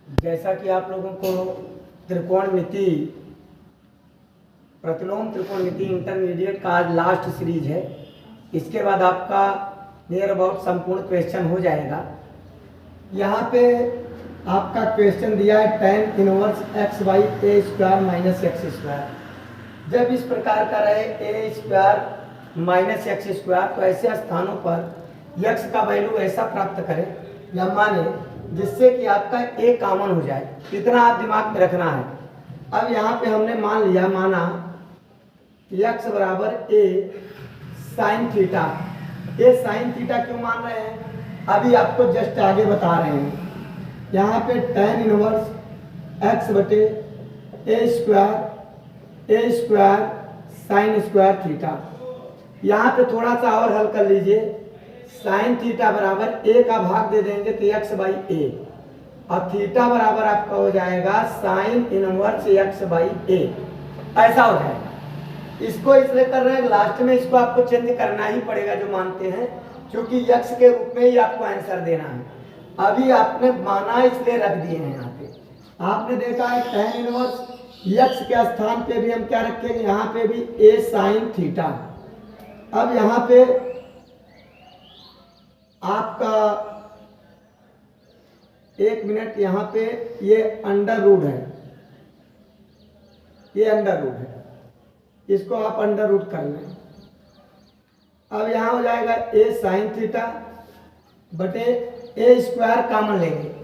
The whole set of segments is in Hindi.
जैसा कि आप लोगों को त्रिकोणमिति प्रतिलोम त्रिकोणमिति इंटरमीडिएट का आज लास्ट सीरीज है। इसके बाद आपका नियर अबाउट संपूर्ण क्वेश्चन हो जाएगा। यहाँ पे आपका क्वेश्चन दिया है tan inverse x by A square minus x square. जब इस प्रकार का रहे ए स्क्वायर माइनस एक्स स्क्वायर तो ऐसे स्थानों पर x का वैल्यू ऐसा प्राप्त करें या माने जिससे कि आपका a कॉमन हो जाए। इतना आप दिमाग में रखना है। अब यहाँ पे हमने माना x बराबर a साइन थीटा। ये साइन थीटा क्यों मान रहे हैं अभी आपको जस्ट आगे बता रहे हैं। यहाँ पे tan इनवर्स x बटे ए स्क्वायर साइन स्क्वायर थीटा। यहाँ पे थोड़ा सा और हल कर लीजिए। साइन थीटा बराबर a का भाग दे देंगे तो x बाई ए और थीटा बराबर आपका हो जाएगा साइन इनवर्स x बाई ए। ऐसा हो जाएगा। इसको इसलिए कर रहे हैं लास्ट में इसको आपको चेंज करना ही पड़ेगा जो मानते हैं, क्योंकि x के रूप में ही आपको आंसर देना है। अभी आपने माना इसलिए रख दिए हैं। यहाँ पे आपने देखा है tan इनवर्स x के स्थान पे भी हम क्या रखेंगे, यहाँ पे भी a साइन थीटा। अब यहाँ पे आपका एक मिनट, यहाँ पे ये अंडर रूट है, ये अंडर रूट है, इसको आप अंडर रूट कर लें। अब यहाँ हो जाएगा a साइन थीटा बटे ए स्क्वायर कॉमन लेंगे।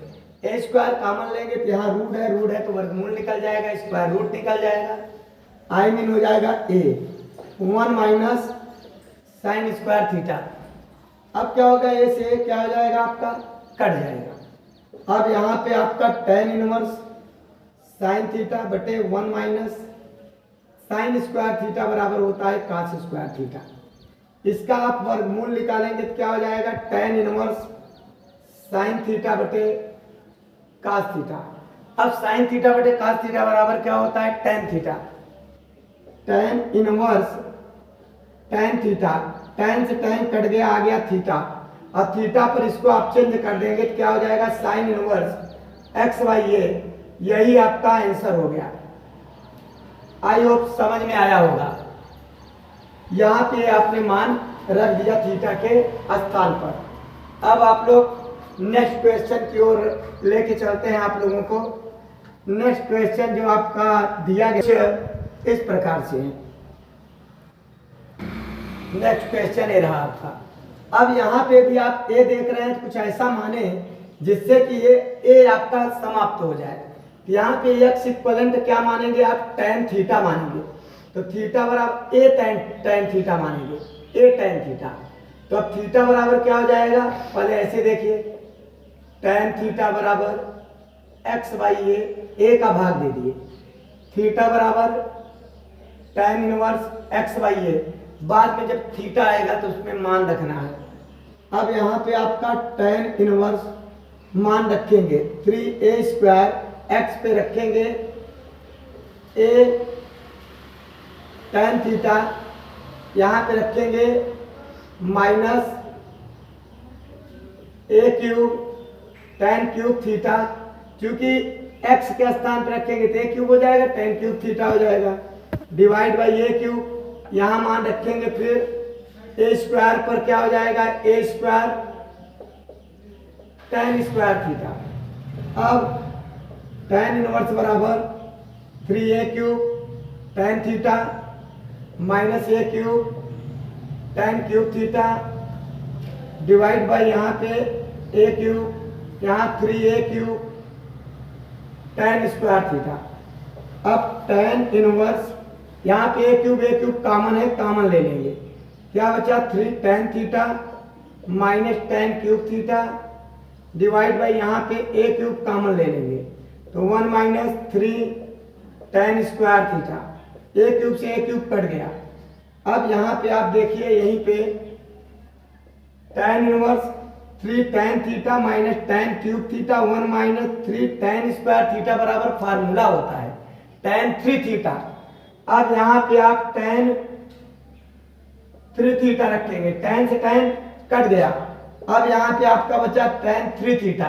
ए स्क्वायर कॉमन लेंगे तो यहाँ रूट है तो वर्गमूल निकल जाएगा, स्क्वायर रूट निकल जाएगा। आई मीन हो जाएगा a 1 minus sine square theta. अब क्या होगा, ए से क्या हो जाएगा आपका कट जाएगा। अब यहाँ पे आपका tan इनवर्स साइन थीटा बटे 1 माइनस साइन स्क्वायर थीटा बराबर होता है cos स्क्वायर थीटा। इसका आप वर्गमूल निकालेंगे तो क्या हो जाएगा, tan इनवर्स साइन थीटा बटे cos थीटा। अब साइन थीटा बटे cos थीटा बराबर क्या होता है, tan theta. tan inverse tan theta, tan से tan कट गया, आ गया थीटा और थीटा पर इसको आप चेंज कर देंगे तो क्या हो जाएगा, साइन इनवर्स x बाई ए। यही आपका आंसर हो गया। आई होप समझ में आया होगा। यहाँ पे आपने मान रख दिया थीटा के स्थान पर। अब आप लोग नेक्स्ट क्वेश्चन की ओर लेके चलते हैं आप लोगों को। नेक्स्ट क्वेश्चन जो आपका दिया गया इस प्रकार से है। नेक्स्ट क्वेश्चन ये रहा आपका। अब यहाँ पे भी आप ए देख रहे हैं तो कुछ ऐसा माने जिससे कि ये ए आपका समाप्त हो जाए। यहाँ पे x इक्वलेंट क्या मानेंगे आप, tan थीटा मानेंगे। तो थीटा बराबर ए tan थीटा मानेंगे, ए tan थीटा। तो अब थीटा बराबर क्या हो जाएगा, पहले ऐसे देखिए, tan थीटा बराबर x बाई ए का भाग दे दिए। थीटा बराबर tan इनवर्स x बाई ए। बाद में जब थीटा आएगा तो उसमें मान रखना है। अब यहाँ पे आपका tan इनवर्स मान रखेंगे 3a स्क्वायर x पे रखेंगे a tan थीटा, यहाँ पे रखेंगे minus a cube tan cube theta. क्योंकि x के स्थान पे रखेंगे तो a क्यूब हो जाएगा, tan क्यूब थीटा हो जाएगा, डिवाइड बाई a क्यूब। यहाँ मान रखेंगे फिर a स्क्वायर पर क्या हो जाएगा, a square tan square theta. अब tan इनवर्स बराबर 3a cube tan theta minus a cube tan cube theta divide by यहाँ पे a क्यूब, यहाँ 3a cube tan square theta. अब tan इनवर्स यहाँ पे a क्यूब कॉमन है, कॉमन ले लेंगे। क्या बचा, 3 tan theta minus tan cube theta divide by यहाँ पे a क्यूब कॉमन ले लेंगे तो 1 minus 3 tan square theta. a cube से a क्यूब कट गया। अब यहाँ पे आप देखिए, यहीं पे tan inverse 3 tan theta minus tan cube theta 1 minus 3 tan square theta बराबर फार्मूला होता है tan 3 थीटा। अब यहाँ पे आप tan 3 थीटा रखेंगे, tan से tan कट गया। अब यहाँ पे आपका बचा tan 3 थीटा।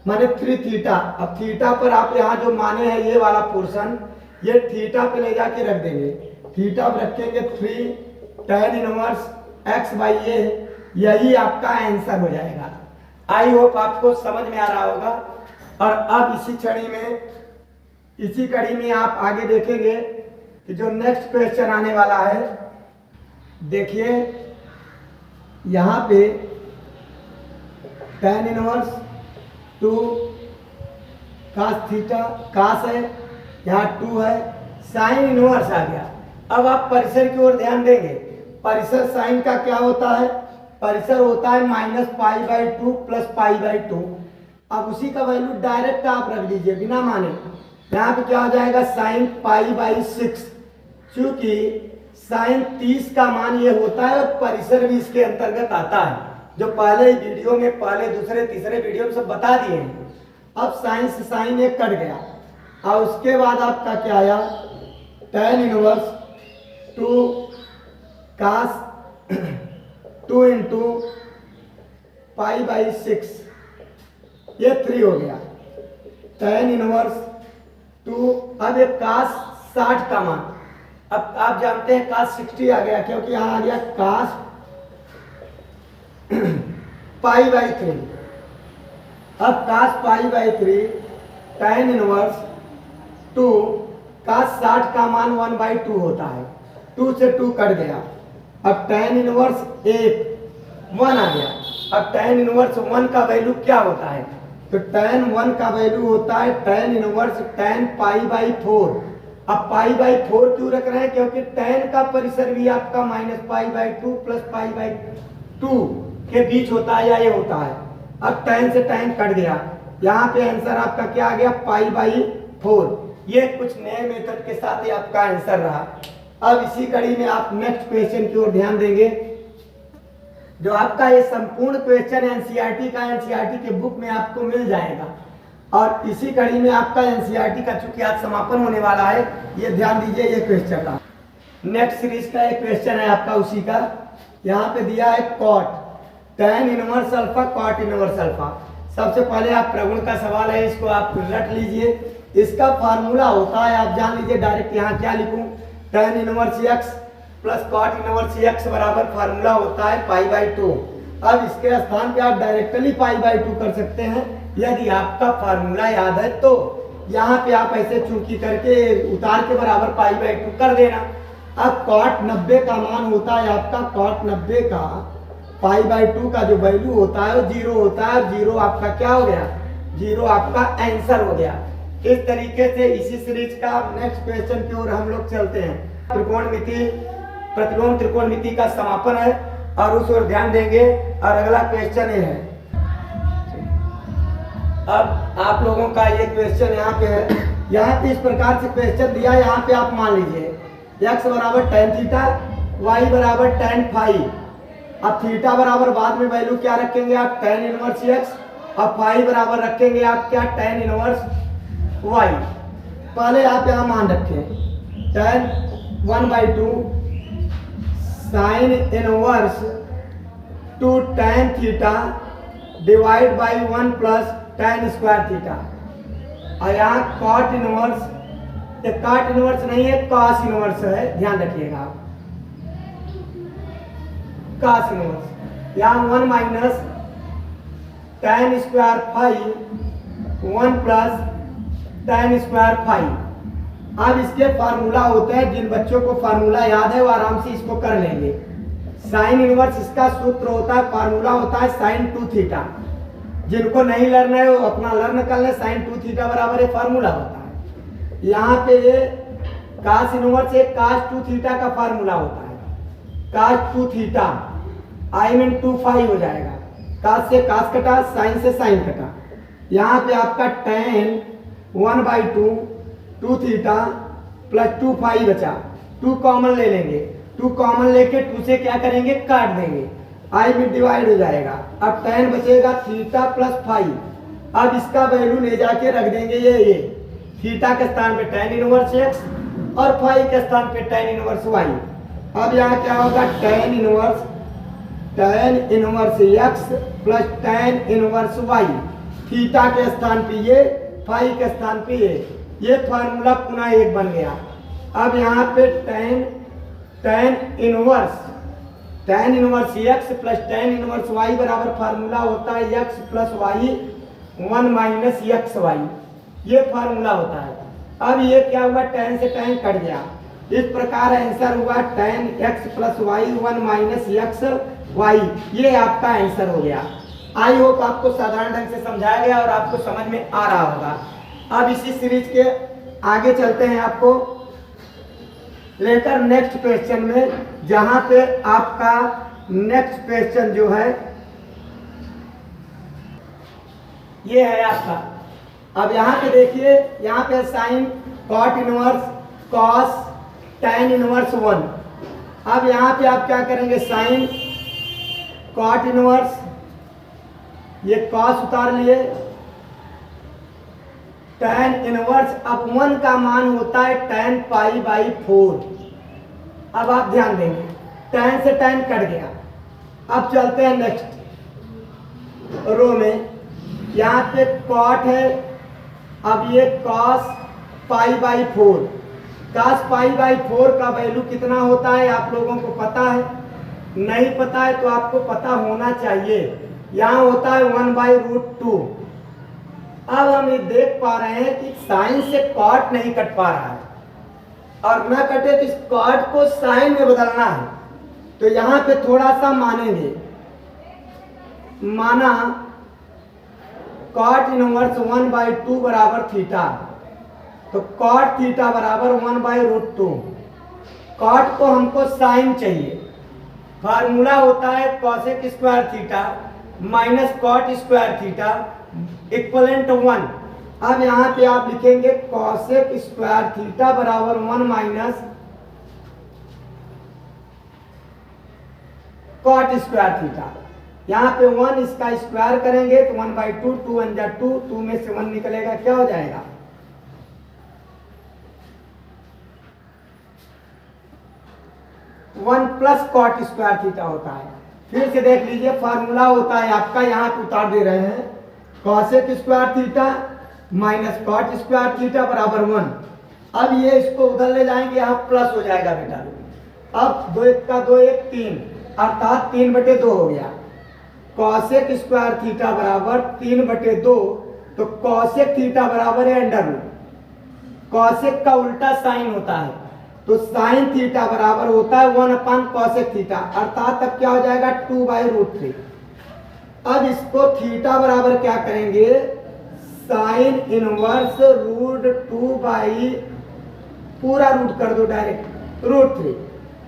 माने 3 थीटा। अब थीटा पर आप यहाँ जो माने हैं ये वाला पोर्शन, ये थीटा पे ले जाके रख देंगे। थीटा पे रखेंगे 3 tan इनवर्स x बाई ए, यही आपका आंसर हो जाएगा। आई होप आपको समझ में आ रहा होगा। और अब इसी कड़ी में आप आगे देखेंगे कि जो नेक्स्ट क्वेश्चन आने वाला है, देखिए यहाँ पे tan inverse 2 cos theta, cos है, यहाँ 2 है, साइन इनवर्स आ गया। अब आप परिसर की ओर ध्यान देंगे। परिसर साइन का क्या होता है? परिसर होता है -π/2 + π/2। अब उसी का वैल्यू डायरेक्ट आप रख दीजिए बिना माने। यहाँ पे क्या हो जाएगा? साइन π/6। क्योंकि साइन 30 का मान ये होता है और परिसर भी इसके अंतर्गत आता है, जो पहले वीडियो में, पहले दूसरे तीसरे वीडियो में सब बता दिए हैं। अब साइन से साइन एक कट गया और उसके बाद आपका क्या आया? tan इनवर्स 2 cos 2 × π/6, ये 3 हो गया। tan इनवर्स 2, अब एक cos 60 का मान, अब आप जानते हैं cos 60 आ गया, क्योंकि यहाँ आ गया cos π/3। अब cos π/3 tan इनवर्स 2 cos 60 का मान 1/2 होता है, 2 से 2 कट गया। अब tan इनवर्स 1 आ गया। अब tan इनवर्स 1 का वैल्यू क्या होता है? तो tan 1 का वैल्यू होता है tan इनवर्स tan π/4। अब π/4 क्यों रख रहे हैं? क्योंकि tan का परिसर भी आपका -π/2 + π/2 के बीच होता है या ये होता है। अब tan से tan कट गया, यहाँ पे आंसर आपका क्या आ गया? π/4। ये कुछ नए मेथड के साथ ही आपका आंसर रहा। अब इसी कड़ी में आप नेक्स्ट क्वेश्चन की ओर ध्यान देंगे, जो आपका ये संपूर्ण क्वेश्चन एनसीईआरटी का, एनसीईआरटी के बुक में आपको मिल जाएगा। और इसी कड़ी में आपका एनसीईआरटी का चूंकि आज समापन होने वाला है, ये ध्यान दीजिए। ये क्वेश्चन का नेक्स्ट सीरीज का एक क्वेश्चन है आपका उसी का। यहाँ पे दिया है cot tan inverse alpha cot inverse alpha. सबसे पहले आप प्रगुण का सवाल है, इसको आप रट लीजिए। इसका फार्मूला होता है, आप जान लीजिए डायरेक्ट। यहाँ क्या लिखूं? tan inverse x + cot inverse x बराबर फार्मूला होता है π/2। अब इसके स्थान पे आप डायरेक्टली π/2 कर सकते हैं यदि आपका फार्मूला याद है तो। यहाँ पे आप ऐसे चूंकि करके उतार के बराबर π/2 कर देना। अब cot 90 का मान होता है आपका, cot 90 का π/2 का जो वैल्यू होता है वो 0 होता है। 0 आपका क्या हो गया? 0 आपका आंसर हो गया। इस तरीके से इसी सीरीज का नेक्स्ट क्वेश्चन की ओर हम लोग चलते हैं। त्रिकोणमिति, प्रतिलोम त्रिकोणमिति का समापन है और उस ओर ध्यान देंगे। और अगला क्वेश्चन ये है, अब आप लोगों का ये क्वेश्चन यहाँ पे है। यहाँ पे इस प्रकार से क्वेश्चन दिया, यहाँ पे आप मान लीजिए x बराबर tan थीटा, y बराबर tan फाई। अब थीटा बराबर बाद में वैल्यू क्या रखेंगे आप? tan inverse x। अब फाई बराबर रखेंगे आप क्या? tan inverse y। पहले आप यहाँ मान रखें tan 1/2 sine inverse 2 tan theta divide by 1 + tan square theta. और यहाँ cot इनवर्स, ये cot इनवर्स नहीं है, cos इनवर्स है, ध्यान रखिएगा आप। cos इनवर्स, यहाँ 1 - tan square phi 1 + tan square phi. अब इसके फार्मूला होते हैं, जिन बच्चों को फार्मूला याद है वो आराम से इसको कर लेंगे। साइन इनवर्स इसका सूत्र होता है, फार्मूला होता है sin 2 थीटा। जिनको नहीं लर्न है वो अपना लर्न कर ले। sin 2 थीटा बराबर ये फार्मूला होता है। यहाँ पे ये cos इनवर्स एक cos 2 थीटा का फार्मूला होता है। cos 2 theta I mean 2 phi हो जाएगा। cos से cos कटा, sin से sin कटा। यहाँ पे आपका tan 1/2 2 थीटा + 2 फाई बचा। 2 कॉमन ले लेंगे, 2 कॉमन लेके 2 से क्या करेंगे? काट देंगे, आई में डिवाइड हो जाएगा। अब tan बचेगा थीटा + फाई। अब इसका वैल्यू ले जाके रख देंगे ये थीटा के स्थान पे tan इनवर्स x और फाई के स्थान पे tan इनवर्स y। अब यहाँ क्या होगा? tan inverse x + tan inverse y। Theta के स्थान पे ये, फाई के स्थान पे ये फार्मूला पुनः एक बन गया। अब यहाँ पे tan inverse x plus tan inverse y बराबर फार्मूला होता है x plus Y 1 minus X Y, ये फार्मूला होता है। अब ये क्या हुआ, tan से tan कट गया, इस प्रकार आंसर हुआ tan x plus Y 1 minus X Y, ये आपका आंसर हो गया। आई होप आपको साधारण ढंग से समझाया गया और आपको समझ में आ रहा होगा। अब इसी सीरीज के आगे चलते हैं आपको लेकर नेक्स्ट क्वेश्चन में, जहां पे आपका नेक्स्ट क्वेश्चन जो है ये है आपका। अब यहाँ पे देखिए, यहाँ पे sine cot inverse cos tan inverse 1। अब यहाँ पे आप क्या करेंगे, साइन कॉट इनवर्स, ये कॉस उतार लिए, tan इनवर्स, अब 1 का मान होता है tan पाई बाई 4। अब आप ध्यान देंगे, tan से tan कट गया। अब चलते हैं नेक्स्ट रो में, यहाँ पे कॉट है, अब ये cos pi by 4। cos pi by 4 का वैल्यू कितना होता है आप लोगों को पता है? नहीं पता है तो आपको पता होना चाहिए, यहाँ होता है 1/√2। अब हम ये देख पा रहे हैं कि साइन से कॉट नहीं कट पा रहा है, और न कटे तो इस कॉट को साइन में बदलना है। तो यहाँ पे थोड़ा सा मानेंगे, माना कॉट इनवर्स 1/2 बराबर थीटा, तो कॉट थीटा बराबर 1/√2। कॉट को हमको साइन चाहिए, फार्मूला होता है cosec square theta minus cot square theta equivalent 1। अब यहाँ पे आप लिखेंगे कॉसेक स्क्वायर थीटा बराबर 1 माइनस कॉट स्क्वायर थीटा। यहाँ पे 1 इसका स्क्वायर करेंगे तो 1/2, 2 1 जा 2, 2 में से 1 निकलेगा, क्या हो जाएगा 1 प्लस कॉट स्क्वायर थीटा होता है। फिर से देख लीजिए, फार्मूला होता है आपका, यहाँ पे उतार दे रहे हैं, cosec square theta minus cot square theta बराबर 1। अब ये इसको उधर ले जाएंगे, यहाँ प्लस हो जाएगा बेटा। अब 2 1 का 2 1 3, अर्थात 3/2 हो गया। कॉसेक स्क्वायर थीटा बराबर 3/2, तो कॉसेक थीटा बराबर है √। कॉसेक का उल्टा साइन होता है, तो साइन थीटा बराबर होता है 1 कॉसेक थीटा, अर्थात अब क्या हो जाएगा 2/√3। अब इसको थीटा बराबर क्या करेंगे, साइन इनवर्स √2 पूरा रूट कर दो डायरेक्ट √3।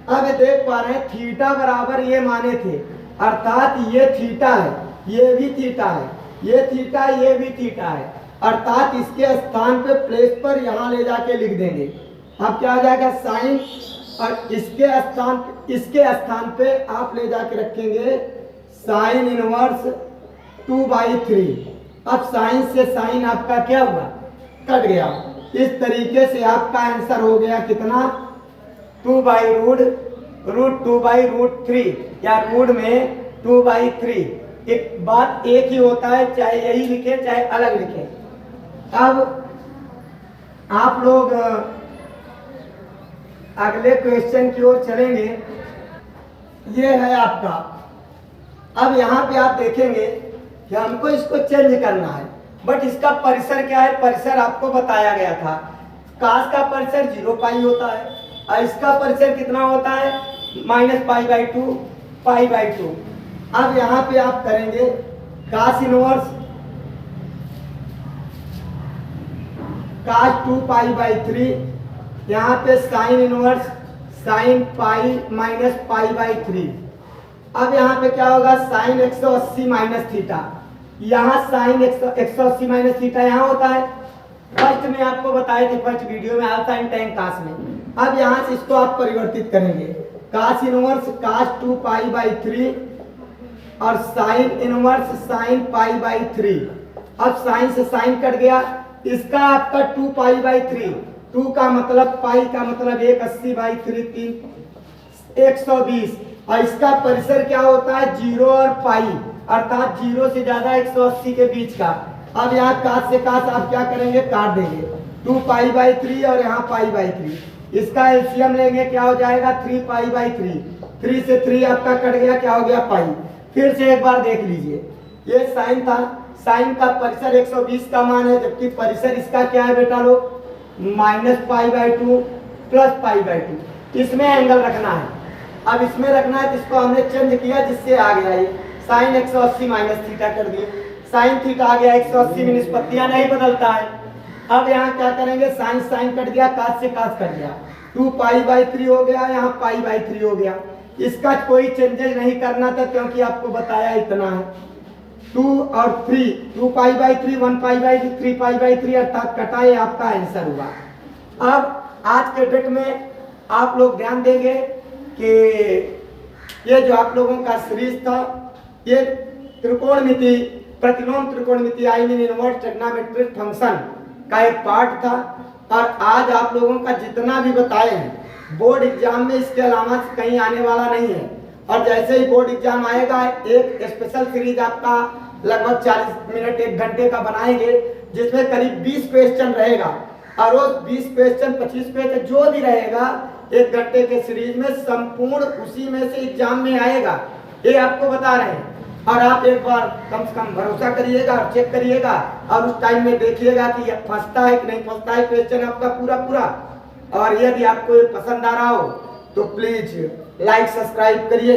अब ये देख पा रहे हैं थीटा बराबर ये माने थे, अर्थात ये थीटा है, ये भी थीटा है, ये थीटा, ये भी थीटा है, अर्थात इसके स्थान पे प्लेस पर यहाँ ले जाके लिख देंगे। अब क्या हो जाएगा साइन, और इसके स्थान पे आप ले जाके रखेंगे साइन इनवर्स 2/3। अब साइन से साइन आपका क्या हुआ, कट गया। इस तरीके से आपका आंसर हो गया कितना, 2/√3 या रूट में 2/3। एक बात एक ही होता है, चाहे यही लिखे चाहे अलग लिखे। अब आप लोग अगले क्वेश्चन की ओर चलेंगे, ये है आपका। अब यहाँ पे आप देखेंगे कि हमको इसको चेंज करना है, बट इसका परिसर क्या है, परिसर आपको बताया गया था। कास का परिसर 0 पाई होता है, और इसका परिसर कितना होता है -π/2 π/2। अब यहाँ पे आप करेंगे कास इनवर्स cos 2π/3, यहाँ पे sine inverse sine pi minus π/3। अब यहाँ पे क्या होगा, साइन 180 माइनस थीटा, यहाँ साइन 180 माइनस थीटा यहाँ होता है, फर्स्ट में आपको बताए थे, फर्स्ट वीडियो में साइन tan कास में। अब यहाँ से इसको आप परिवर्तित करेंगे, कास इनवर्स cos 2π/3 और साइन इनवर्स साइन π/3। अब साइन से साइन कट गया, इसका आपका 2π/3, 2 का मतलब पाई का मतलब 180/3 120, और इसका परिसर क्या होता है 0 और पाई, अर्थात 0 से ज्यादा 180 के बीच का, अब यहाँ काश से काश आप क्या करेंगे, काट देंगे। 2π/3 और यहाँ π/3, इसका एलसीएम लेंगे, क्या हो जाएगा 3π/3। 3 से 3 आपका कट गया, क्या हो गया पाई। फिर से एक बार देख लीजिए, ये साइन था, साइन का परिसर 120 का मान है, जबकि परिसर इसका क्या है बेटा लोग, -π/2 + π/2। इसमें एंगल रखना है, अब इसमें रखना है, जिसको हमने चेंज किया, जिससे आ गया ये साइन 180 -θ कर दिए, साइन थीटा आ गया 180 में निष्पत्तियां नहीं बदलता है। अब यहाँ क्या करेंगे, साइन साइन कट गया, काश से काश कट गया, 2π/3 हो गया, यहाँ π/3 हो गया। इसका कोई चेंजेस नहीं करना था, क्योंकि आपको बताया इतना है। 2 और 3, 2π/3 1π/3 3π/3 अर्थात कटा, ये आपका आंसर हुआ। अब आज के डेट में आप लोग ध्यान देंगे कि ये जो आप लोगों का सीरीज था, ये त्रिकोणमिति, प्रतिलोम त्रिकोणमिति I mean inverse trigonometric function का एक पार्ट था। और आज आप लोगों का जितना भी बताए हैं बोर्ड एग्जाम में, इसके अलावा कहीं आने वाला नहीं है। और जैसे ही बोर्ड एग्जाम आएगा, एक स्पेशल सीरीज आपका लगभग 40 मिनट 1 घंटे का बनाएंगे, जिसमें करीब 20 क्वेश्चन रहेगा। और रोज 20 क्वेश्चन 25 क्वेश्चन जो भी रहेगा 1 घंटे के सीरीज में, संपूर्ण उसी में से एग्जाम में आएगा, ये आपको बता रहे हैं। और आप एक बार कम से कम भरोसा करिएगा और चेक करिएगा, और उस टाइम में देखिएगा कि फंसता है कि नहीं फंसता है क्वेश्चन आपका पूरा पूरा। और यदि आपको ये पसंद आ रहा हो तो प्लीज लाइक सब्सक्राइब करिए।